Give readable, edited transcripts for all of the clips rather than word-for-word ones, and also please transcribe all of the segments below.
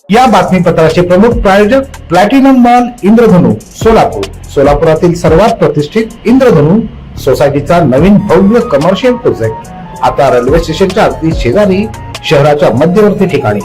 या बातमीपत्राचे प्रमुख प्रायोजक प्लॅटिनम मॉल इंद्रधनु सोलापूर। सोलापुरातील सर्वात प्रतिष्ठित इंद्रधनु सोसायटीचा नवीन भव्य कमर्शियल प्रोजेक्ट आता रेल्वे स्टेशनच्या अगदी शेजारी शहराच्या मध्यवर्ती ठिकाणी।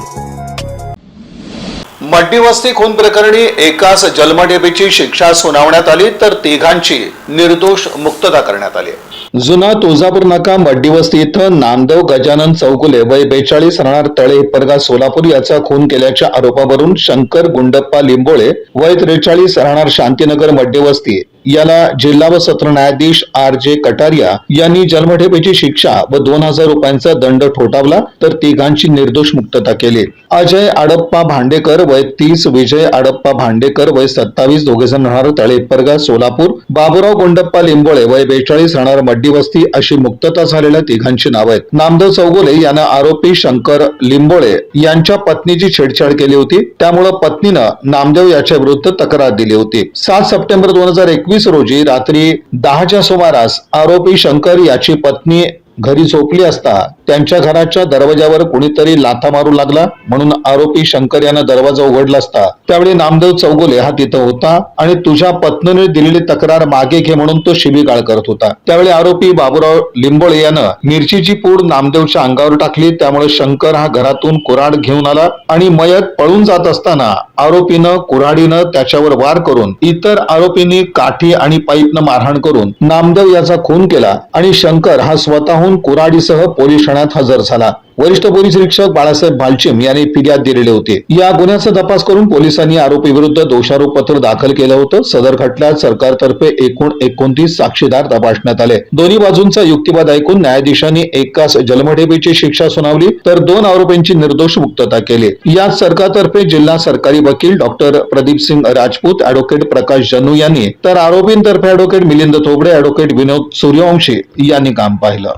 मड्डीवस्ती खून प्रकरणी एकास जन्मठेपेची शिक्षा सुनावण्यात आली तर तिघांची निर्दोष मुक्तता करण्यात आली। जुना तुळजापूर नाका मड्डीवस्ती इथं नामदेव गजानन चौगुले वय 42 राहणार तळे हिप्परगा सोलापूर याचा खून केल्याच्या आरोपावरून शंकर गुंडप्पा लिंबोळे वय 43 राहणार शांतीनगर मड्डीवस्ती याला जिल्हा व सत्र न्यायाधीश R.J. कटारिया यांनी जन्मठेपेची शिक्षा व 2000 रुपयांचा दंड ठोठावला तर तिघांची निर्दोष मुक्तता केली। अजय आडप्पा भांडेकर वय 30, विजय आडप्पा भांडेकर वय 27 दोघेजण राहणार तळे हिप्परगा सोलापूर, बाबूराव गुंडप्पा लिंबोळे वय 42 राहणार मड्डीवस्ती अशी मुक्तता झालेल्या तिघांची नाव आहेत। नामदेव चौगुले यानं आरोपी शंकर लिंबोळे यांच्या पत्नीची छेडछाड केली होती, त्यामुळे पत्नीनं नामदेव याच्या विरुद्ध तक्रार दिली होती। 7 सप्टेंबर 2021 रोजी रात्री 10च्या सुमारास आरोपी शंकर याची पत्नी घरी झोपली असता त्यांच्या घराच्या दरवाजावर कुणीतरी लाथा मारू लागला, म्हणून आरोपी शंकर यानं दरवाजा उघडला असता त्यावेळी नामदेव चौगुले हा तिथं होता आणि तुझ्या पत्नीने दिलेली तक्रार मागे घे म्हणून तो शिवीगाळ करत होता। त्यावेळी आरोपी बाबूराव लिंबोळे यानं मिरचीची पूड नामदेवच्या अंगावर टाकली, त्यामुळे शंकर हा घरातून कुऱ्हाड घेऊन आला आणि मयत पळून जात असताना आरोपीनं कुऱ्हाडीनं त्याच्यावर वार करून इतर आरोपींनी काठी आणि पाईपनं मारहाण करून नामदेव याचा खून केला आणि शंकर हा स्वतःहून कुऱ्हाडीसह पोलीस ठाण्यात हजर झाला। वरिष्ठ पोलीस निरीक्षक बाळासाहेब भालचिम यांनी फिर्याद दिलेली होती। या गुन्ह्याचा तपास करून पोलिसांनी आरोपी विरुद्ध दोषारोप पत्र दाखल केलं होतं। सदर खटल्यात सरकारतर्फे एकूण 29 साक्षीदार तपासण्यात आले। दोन्ही बाजूंचा युक्तिवाद ऐकून न्यायाधीशांनी एकास जन्मठेपेची शिक्षा सुनावली तर 2 आरोपींची निर्दोष मुक्तता केली। यात सरकारतर्फे जिल्हा सरकारी वकील डॉक्टर प्रदीप सिंग राजपूत, ॲडव्होकेट प्रकाश जनू यांनी तर आरोपींतर्फे ॲडव्होकेट मिलिंद थोबडे, ॲडव्होकेट विनोद सूर्यवंशी यांनी काम पाहिलं।